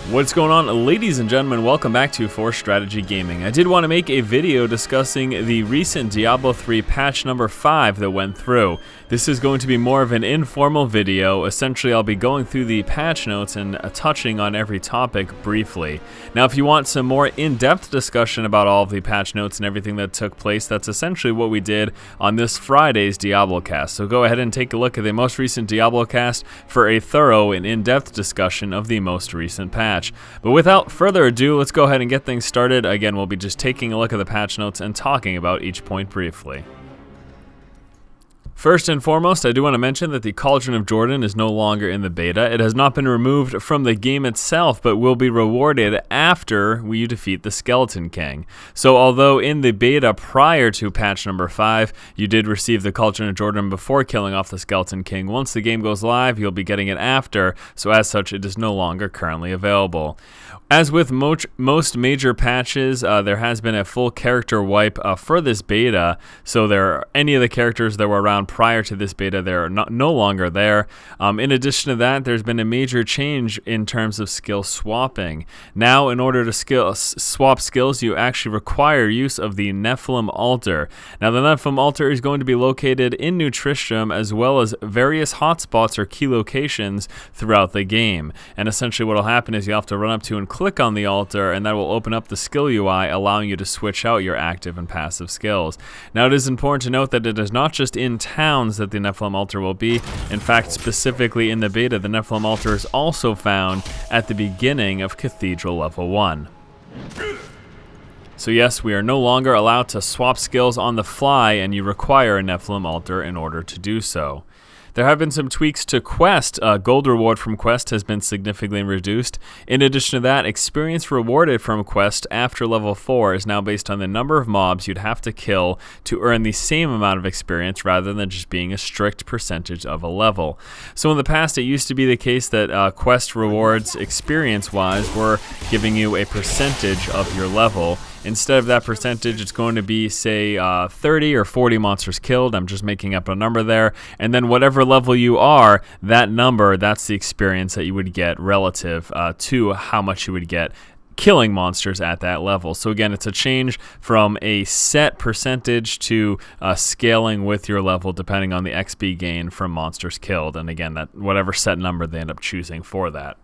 What's going on, ladies and gentlemen? Welcome back to For Strategy Gaming. I did want to make a video discussing the recent Diablo 3 patch number 5 that went through. This is going to be more of an informal video. Essentially, I'll be going through the patch notes and touching on every topic briefly. Now, if you want some more in-depth discussion about all of the patch notes and everything that took place, that's essentially what we did on this Friday's Diablo cast. So go ahead and take a look at the most recent Diablo cast for a thorough and in-depth discussion of the most recent patch. But without further ado, let's go ahead and get things started. Again, we'll be just taking a look at the patch notes and talking about each point briefly. First and foremost, I do want to mention that the Cauldron of Jordan is no longer in the beta. It has not been removed from the game itself, but will be rewarded after you defeat the Skeleton King. So although in the beta prior to patch number 5, you did receive the Cauldron of Jordan before killing off the Skeleton King, once the game goes live, you'll be getting it after, so as such, it is no longer currently available. As with most major patches, there has been a full character wipe for this beta, so any of the characters that were around prior to this beta, they're no longer there. In addition to that, there's been a major change in terms of skill swapping. Now, in order to swap skills, you actually require use of the Nephilim Altar. Now, the Nephilim Altar is going to be located in New Tristram, as well as various hotspots or key locations throughout the game. And essentially what will happen is you have to run up to and click on the altar, and that will open up the skill UI, allowing you to switch out your active and passive skills. Now, it is important to note that it is not just in towns that the Nephilim Altar will be. In fact, specifically in the beta, the Nephilim Altar is also found at the beginning of Cathedral Level 1. So yes, we are no longer allowed to swap skills on the fly, and you require a Nephilim Altar in order to do so. There have been some tweaks to Quest. Gold reward from Quest has been significantly reduced. In addition to that, experience rewarded from Quest after level 4 is now based on the number of mobs you'd have to kill to earn the same amount of experience, rather than just being a strict percentage of a level. So in the past, it used to be the case that Quest rewards, experience-wise, were giving you a percentage of your level. Instead of that percentage, it's going to be, say, 30 or 40 monsters killed. I'm just making up a number there. And then whatever level you are, that number, that's the experience that you would get relative to how much you would get killing monsters at that level. So again, it's a change from a set percentage to scaling with your level depending on the XP gain from monsters killed. And again, that whatever set number they end up choosing for that.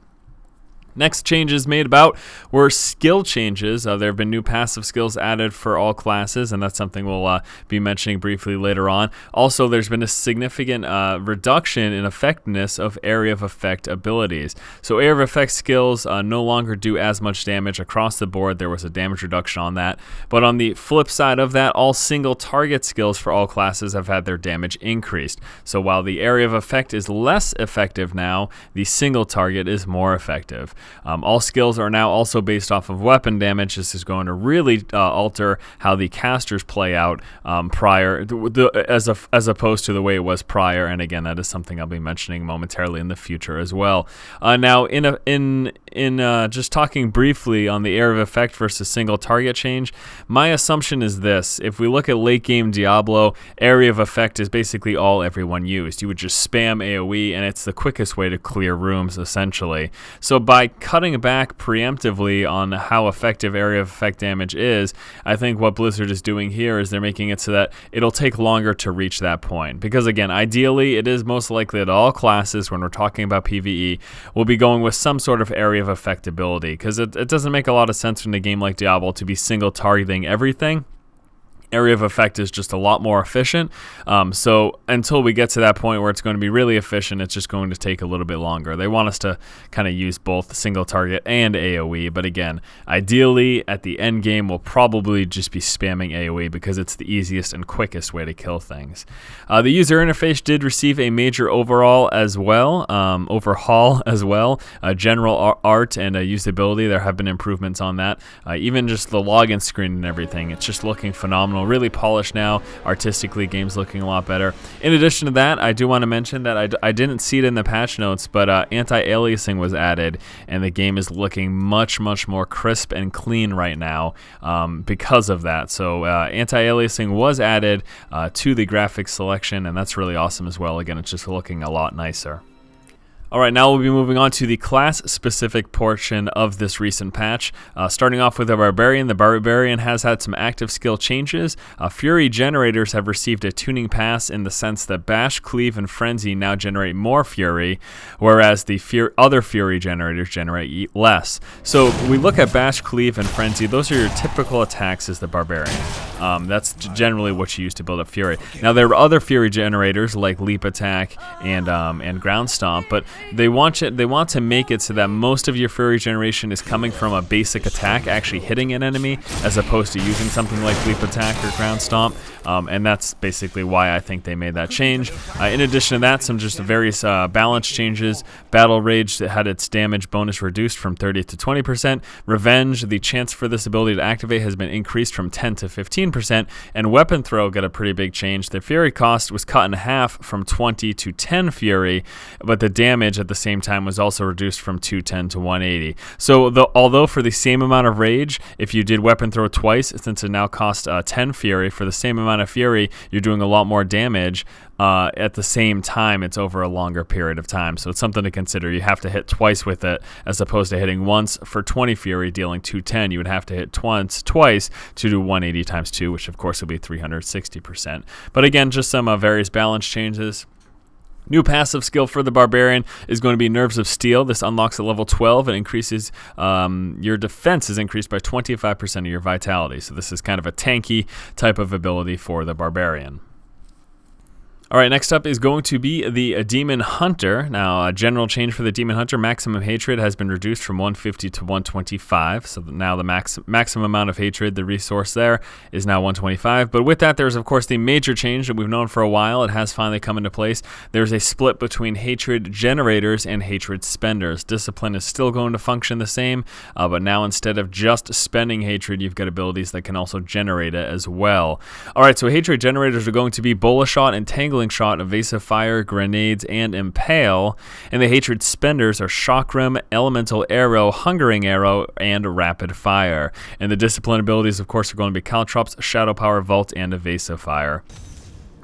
Next changes made about were skill changes. There have been new passive skills added for all classes, and that's something we'll be mentioning briefly later on. Also, there's been a significant reduction in effectiveness of area of effect abilities. So area of effect skills no longer do as much damage across the board. There was a damage reduction on that. But on the flip side of that, all single target skills for all classes have had their damage increased. So while the area of effect is less effective now, the single target is more effective. All skills are now also based off of weapon damage. This is going to really alter how the casters play out prior, as opposed to the way it was prior. And again, that is something I'll be mentioning momentarily in the future as well. Now, in just talking briefly on the area of effect versus single target change, my assumption is this: if we look at late game Diablo, area of effect is basically all everyone used. You would just spam AoE, and it's the quickest way to clear rooms, essentially. So by cutting back preemptively on how effective area of effect damage is, I think what Blizzard is doing here is they're making it so that it'll take longer to reach that point. Because again, ideally, it is most likely that all classes, when we're talking about PvE, will be going with some sort of area of effect ability, because it doesn't make a lot of sense in a game like Diablo to be single targeting everything. Area of effect is just a lot more efficient. So until we get to that point where it's going to be really efficient, it's just going to take a little bit longer. They want us to kind of use both single target and AoE, but again, ideally at the end game, we'll probably just be spamming AoE because it's the easiest and quickest way to kill things. The user interface did receive a major overhaul as well. General art and usability, there have been improvements on that. Even just the login screen and everything, it's just looking phenomenal. Really polished now. Artistically, game's looking a lot better. In addition to that, I do want to mention that I didn't see it in the patch notes, but anti-aliasing was added, and the game is looking much more crisp and clean right now because of that. So anti-aliasing was added to the graphics selection, and that's really awesome as well. Again, it's just looking a lot nicer. All right, now we'll be moving on to the class-specific portion of this recent patch. Starting off with the Barbarian. The Barbarian has had some active skill changes. Fury generators have received a tuning pass in the sense that Bash, Cleave, and Frenzy now generate more Fury, whereas the other Fury generators generate less. So we look at Bash, Cleave, and Frenzy. Those are your typical attacks as the Barbarian. That's generally what you use to build up Fury. Now there are other Fury generators like Leap Attack and Ground Stomp, but they want to make it so that most of your Fury generation is coming from a basic attack, actually hitting an enemy, as opposed to using something like Leap Attack or Ground Stomp. And that's basically why I think they made that change. In addition to that, some just various balance changes. Battle Rage had its damage bonus reduced from 30 to 20%. Revenge, the chance for this ability to activate has been increased from 10 to 15%. And Weapon Throw got a pretty big change. The Fury cost was cut in half from 20 to 10 Fury, but the damage at the same time was also reduced from 210 to 180. So although for the same amount of Rage, if you did Weapon Throw twice, since it now costs 10 Fury, for the same amount of Fury, you're doing a lot more damage. At the same time, it's over a longer period of time. So it's something to consider. You have to hit twice with it, as opposed to hitting once for 20 Fury, dealing 210. You would have to hit twice to do 180 times 2, which of course would be 360%. But again, just some various balance changes. New passive skill for the Barbarian is going to be Nerves of Steel. This unlocks at level 12 and increases your defense is increased by 25% of your vitality. So this is kind of a tanky type of ability for the Barbarian. All right, next up is going to be the Demon Hunter. Now, a general change for the Demon Hunter, maximum hatred has been reduced from 150 to 125. So now the maximum amount of hatred, the resource there, is now 125. But with that, there's, of course, the major change that we've known for a while. It has finally come into place. There's a split between hatred generators and hatred spenders. Discipline is still going to function the same, but now instead of just spending hatred, you've got abilities that can also generate it as well. All right, so hatred generators are going to be Bola Shot, Entangling Shot, Evasive Fire, Grenades, and Impale. And the hatred spenders are Chakram, Elemental Arrow, Hungering Arrow, and Rapid Fire. And the discipline abilities, of course, are going to be Caltrops, Shadow Power, Vault, and Evasive Fire.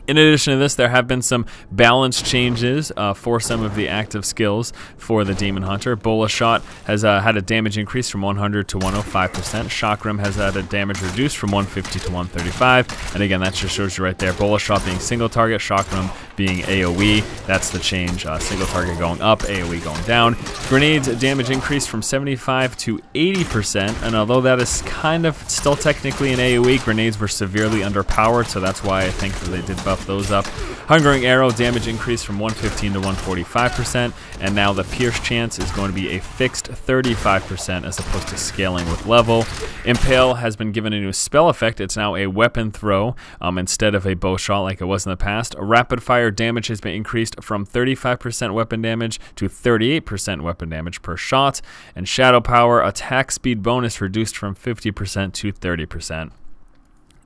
In addition to this, there have been some balance changes for some of the active skills for the Demon Hunter. Bola Shot has had a damage increase from 100 to 105%. Chakram has had a damage reduced from 150 to 135. And again, that just shows you right there. Bola Shot being single target, Chakram being AoE. That's the change. Single target going up, AoE going down. Grenades damage increased from 75 to 80%. And although that is kind of still technically an AoE, grenades were severely underpowered. So that's why I think that they did buff those up. Hungering Arrow damage increased from 115 to 145%, and now the Pierce chance is going to be a fixed 35% as opposed to scaling with level. Impale has been given a new spell effect. It's now a weapon throw instead of a bow shot like it was in the past. Rapid Fire damage has been increased from 35% weapon damage to 38% weapon damage per shot, and Shadow Power attack speed bonus reduced from 50% to 30%.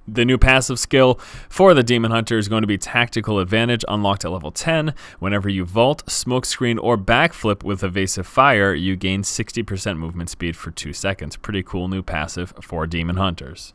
The new passive skill for the Demon Hunter is going to be Tactical Advantage, unlocked at level 10. Whenever you vault, smokescreen, or backflip with Evasive Fire, you gain 60% movement speed for 2 seconds. Pretty cool new passive for Demon Hunters.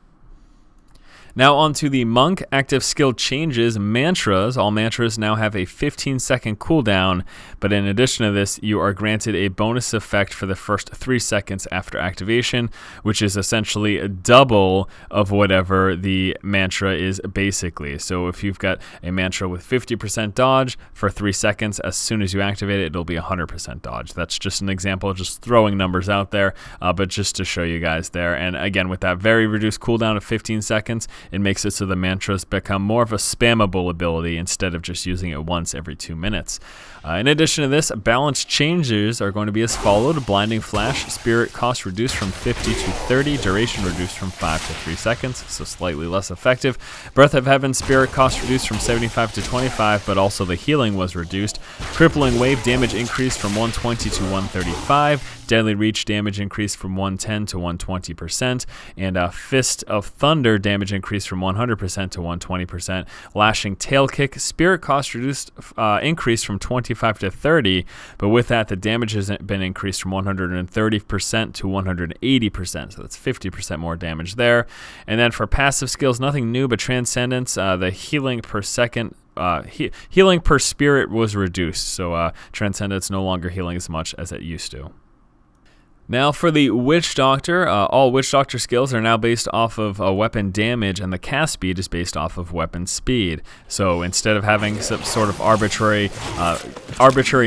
Now on to the Monk active skill changes. Mantras. All mantras now have a 15-second cooldown, but in addition to this, you are granted a bonus effect for the first 3 seconds after activation, which is essentially a double of whatever the mantra is basically. So if you've got a mantra with 50% dodge for 3 seconds, as soon as you activate it, it'll be 100% dodge. That's just an example, just throwing numbers out there, but just to show you guys there. And again, with that very reduced cooldown of 15 seconds, it makes it so the mantras become more of a spammable ability instead of just using it once every 2 minutes. In addition to this, balance changes are going to be as followed. Blinding Flash, Spirit cost reduced from 50 to 30, duration reduced from 5 to 3 seconds, so slightly less effective. Breath of Heaven, Spirit cost reduced from 75 to 25, but also the healing was reduced. Crippling Wave, damage increased from 120 to 135. Deadly Reach, damage increased from 110 to 120%. And Fist of Thunder, damage increased from 100% to 120%. Lashing Tail Kick, Spirit cost reduced, increased from 25 to 30, but with that, the damage has been increased from 130% to 180%, so that's 50% more damage there. And then for passive skills, nothing new, but Transcendence, the healing per second healing per spirit was reduced, so Transcendence no longer healing as much as it used to. Now for the Witch Doctor, all Witch Doctor skills are now based off of weapon damage, and the cast speed is based off of weapon speed. So instead of having some sort of arbitrary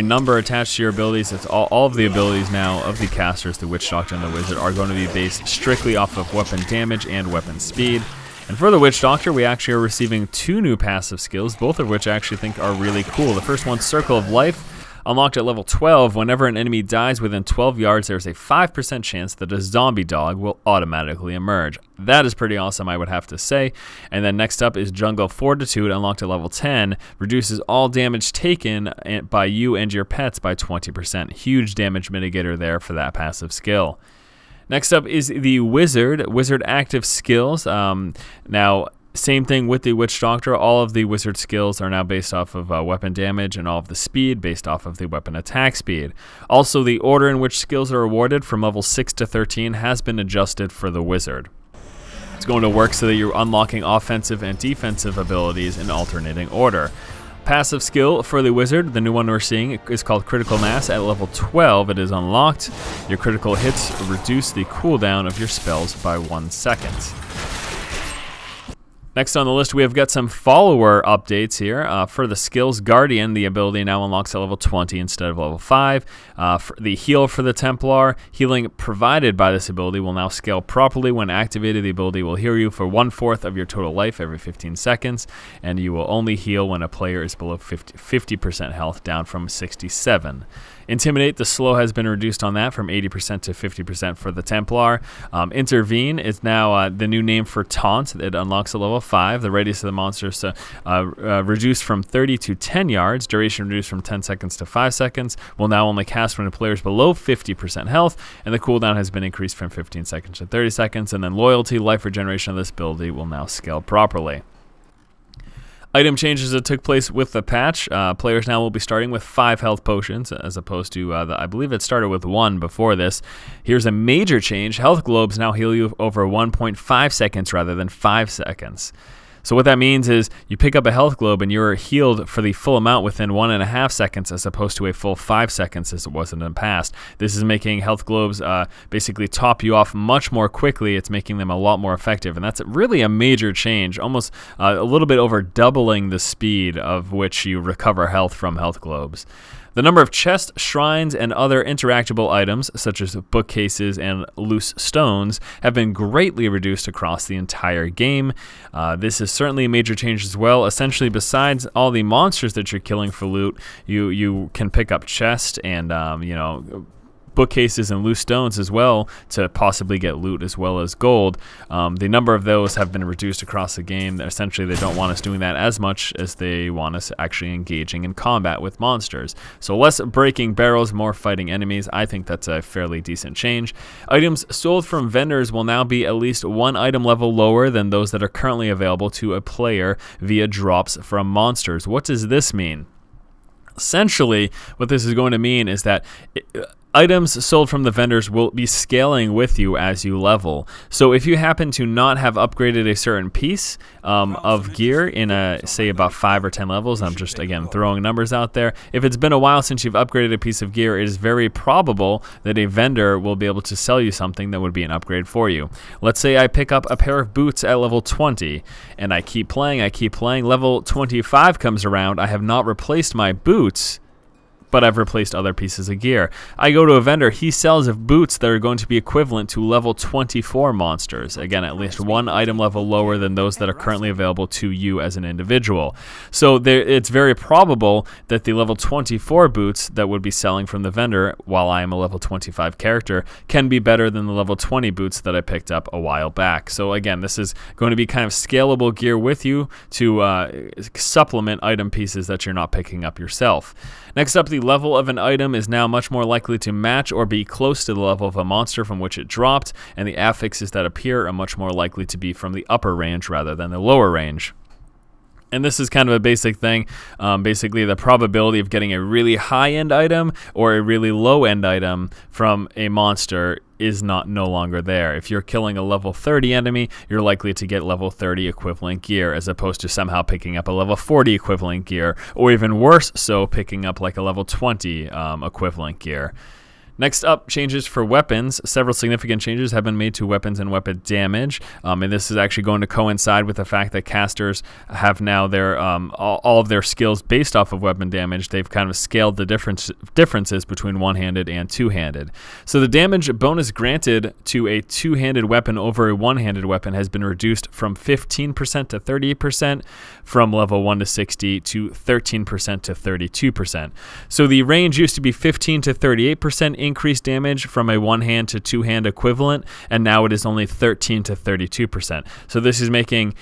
number attached to your abilities, it's all of the abilities now of the casters, the Witch Doctor and the Wizard, are going to be based strictly off of weapon damage and weapon speed. And for the Witch Doctor, we actually are receiving 2 new passive skills, both of which I actually think are really cool. The first one's Circle of Life. Unlocked at level 12, whenever an enemy dies within 12 yards, there's a 5% chance that a zombie dog will automatically emerge. That is pretty awesome, I would have to say. And then next up is Jungle Fortitude, unlocked at level 10. Reduces all damage taken by you and your pets by 20%. Huge damage mitigator there for that passive skill. Next up is the Wizard active skills. Now, same thing with the Witch Doctor. All of the Wizard skills are now based off of weapon damage, and all of the speed based off of the weapon attack speed. Also, the order in which skills are awarded from level 6 to 13 has been adjusted for the Wizard. It's going to work so that you're unlocking offensive and defensive abilities in alternating order. Passive skill for the Wizard, the new one we're seeing, is called Critical Mass. At level 12, it is unlocked. Your critical hits reduce the cooldown of your spells by 1 second. Next on the list, we have got some follower updates here. For the skills Guardian, the ability now unlocks at level 20 instead of level 5. For the heal for the Templar, healing provided by this ability will now scale properly. When activated, the ability will heal you for 1/4 of your total life every 15 seconds, and you will only heal when a player is below 50% health, down from 67. Intimidate, the slow has been reduced on that from 80% to 50% for the Templar. Intervene is now the new name for Taunt. It unlocks at level 5. The radius of the monster is reduced from 30 to 10 yards. Duration reduced from 10 seconds to 5 seconds. Will now only cast when a player is below 50% health, and the cooldown has been increased from 15 seconds to 30 seconds. And then Loyalty, life regeneration of this ability will now scale properly. Item changes that took place with the patch. Players now will be starting with 5 health potions as opposed to, I believe it started with 1 before this. Here's a major change. Health globes now heal you over 1.5 seconds rather than 5 seconds. So what that means is you pick up a health globe and you're healed for the full amount within 1.5 seconds as opposed to a full 5 seconds as it was in the past. This is making health globes basically top you off much more quickly. It's making them a lot more effective, and that's really a major change, almost a little bit over doubling the speed of which you recover health from health globes. The number of chests, shrines, and other interactable items, such as bookcases and loose stones, have been greatly reduced across the entire game. This is certainly a major change as well. Essentially, besides all the monsters that you're killing for loot, you can pick up chests and bookcases and loose stones as well to possibly get loot as well as gold. The number of those have been reduced across the game. Essentially, they don't want us doing that as much as they want us actually engaging in combat with monsters. So less breaking barrels, more fighting enemies. I think that's a fairly decent change. Items sold from vendors will now be at least 1 item level lower than those that are currently available to a player via drops from monsters. What does this mean? Essentially, what this is going to mean is that items sold from the vendors will be scaling with you as you level. So if you happen to not have upgraded a certain piece of gear in say about 5 or 10 levels, I'm just again throwing numbers out there, if it's been a while since you've upgraded a piece of gear, it is very probable that a vendor will be able to sell you something that would be an upgrade for you. Let's say I pick up a pair of boots at level 20 and I keep playing, level 25 comes around, I have not replaced my boots, but I've replaced other pieces of gear. I go to a vendor, he sells boots that are going to be equivalent to level 24 monsters. Again, at least 1 item level lower than those that are currently available to you as an individual. So it's very probable that the level 24 boots that would be selling from the vendor, while I am a level 25 character, can be better than the level 20 boots that I picked up a while back. So again, this is going to be kind of scalable gear with you to supplement item pieces that you're not picking up yourself. Next up, the level of an item is now much more likely to match or be close to the level of a monster from which it dropped, and the affixes that appear are much more likely to be from the upper range rather than the lower range. And this is kind of a basic thing. Basically, the probability of getting a really high-end item or a really low-end item from a monster is no longer there. If you're killing a level 30 enemy, you're likely to get level 30 equivalent gear, as opposed to somehow picking up a level 40 equivalent gear, or even worse so, picking up like a level 20 equivalent gear. Next up, changes for weapons. Several significant changes have been made to weapons and weapon damage, and this is actually going to coincide with the fact that casters have now their all of their skills based off of weapon damage. They've kind of scaled the differences between one-handed and two-handed. So the damage bonus granted to a two-handed weapon over a one-handed weapon has been reduced from 15% to 38%, from level 1 to 60 to 13% to 32%. So the range used to be 15 to 38% increased damage from a one-hand to two-hand equivalent, and now it is only 13 to 32%. So this is making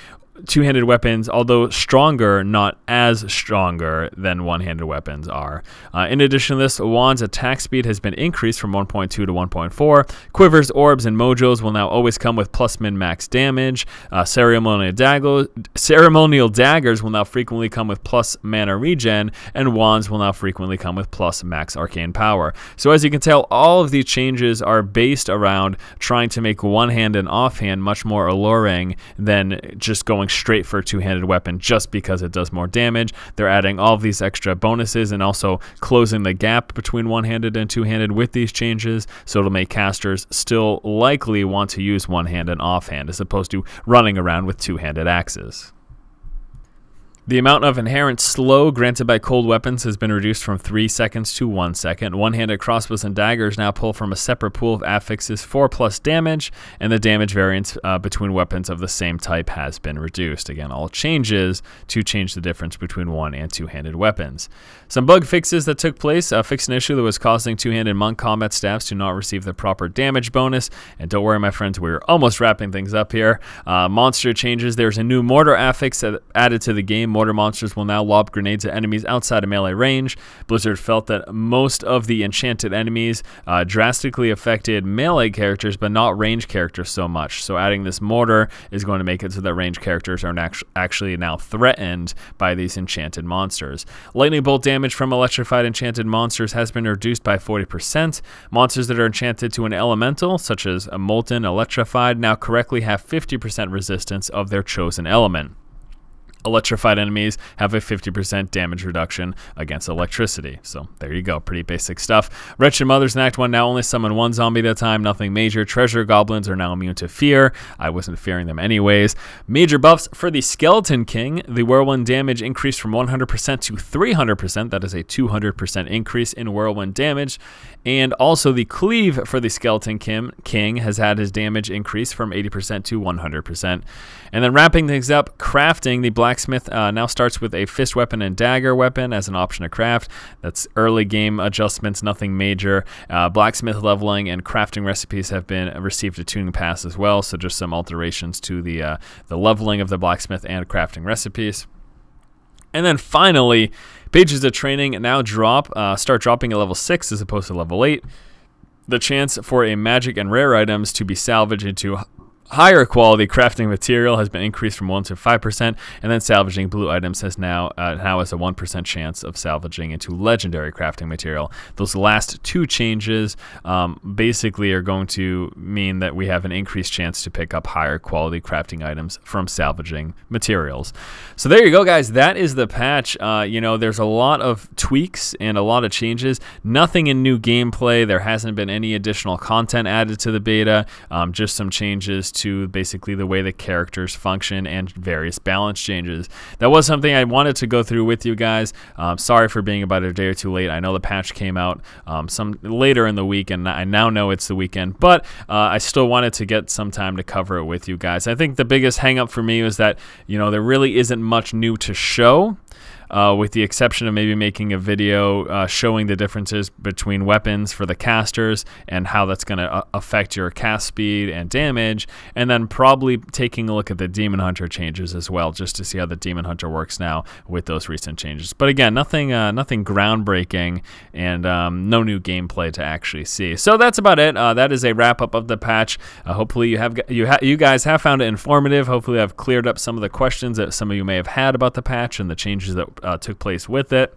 two-handed weapons, although stronger, not as stronger than one-handed weapons are. In addition to this, Wand's attack speed has been increased from 1.2 to 1.4. Quivers, orbs, and mojos will now always come with plus min-max damage. Ceremonial daggers will now frequently come with plus mana regen, and wands will now frequently come with plus max arcane power. So as you can tell, all of these changes are based around trying to make one-hand and offhand much more alluring than just going straight for a two-handed weapon just because it does more damage. They're adding all of these extra bonuses and also closing the gap between one-handed and two-handed with these changes, so it'll make casters still likely want to use one-hand and offhand as opposed to running around with two-handed axes. The amount of inherent slow granted by cold weapons has been reduced from 3 seconds to 1 second. One-handed crossbows and daggers now pull from a separate pool of affixes for plus damage, and the damage variance between weapons of the same type has been reduced. Again, all changes to change the difference between one- and two-handed weapons. Some bug fixes that took place. Fixed an issue that was causing two-handed monk combat staffs to not receive the proper damage bonus. And don't worry, my friends, we're almost wrapping things up here. Monster changes. There's a new mortar affix added to the game. Mortar monsters will now lob grenades at enemies outside of melee range. Blizzard felt that most of the enchanted enemies drastically affected melee characters, but not range characters so much. So adding this mortar is going to make it so that range characters are actually now threatened by these enchanted monsters. Lightning bolt damage from electrified enchanted monsters has been reduced by 40%. Monsters that are enchanted to an elemental, such as a molten, electrified, now correctly have 50% resistance of their chosen element. Electrified enemies have a 50% damage reduction against electricity. So there you go, pretty basic stuff. Wretched Mothers in Act 1 now only summon one zombie at a time, nothing major. Treasure goblins are now immune to fear. I wasn't fearing them anyways. Major buffs for the Skeleton King. The Whirlwind damage increased from 100% to 300%. That is a 200% increase in Whirlwind damage. And also the Cleave for the Skeleton King has had his damage increase from 80% to 100%. And then wrapping things up, crafting. The Blacksmith now starts with a fist weapon and dagger weapon as an option to craft. That's early game adjustments, nothing major. Blacksmith leveling and crafting recipes have been received a tuning pass as well, so just some alterations to the leveling of the blacksmith and crafting recipes. And then finally, pages of training now start dropping at level 6 as opposed to level 8. The chance for a magic and rare items to be salvaged into higher quality crafting material has been increased from 1 to 5%, and then salvaging blue items has now has a 1% chance of salvaging into legendary crafting material. Those last two changes basically are going to mean that we have an increased chance to pick up higher quality crafting items from salvaging materials. So there you go, guys. That is the patch. There's a lot of tweaks and a lot of changes. Nothing in new gameplay. There hasn't been any additional content added to the beta. Just some changes to basically the way the characters function and various balance changes. That was something I wanted to go through with you guys. Sorry for being about a day or two late. I know the patch came out some later in the week, and I now know it's the weekend, but I still wanted to get some time to cover it with you guys. I think the biggest hang up for me was that there really isn't much new to show. with the exception of maybe making a video showing the differences between weapons for the casters and how that's going to affect your cast speed and damage, and then probably taking a look at the Demon Hunter changes as well, just to see how the Demon Hunter works now with those recent changes. But again, nothing groundbreaking, and no new gameplay to actually see. So that's about it. That is a wrap up of the patch. Hopefully you guys have found it informative. Hopefully I've cleared up some of the questions that some of you may have had about the patch and the changes that took place with it.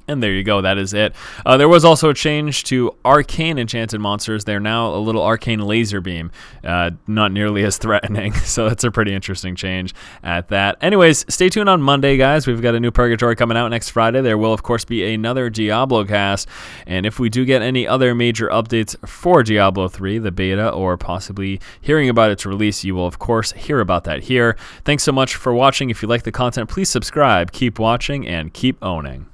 And there you go, that is it. There was also a change to arcane enchanted monsters. They're now a little arcane laser beam, not nearly as threatening. So that's a pretty interesting change at that. Anyways, stay tuned on Monday, guys. We've got a new Purgatory coming out next Friday. There will, of course, be another Diablo cast. And if we do get any other major updates for Diablo 3, the beta, or possibly hearing about its release, you will, of course, hear about that here. Thanks so much for watching. If you like the content, please subscribe, keep watching, and keep owning.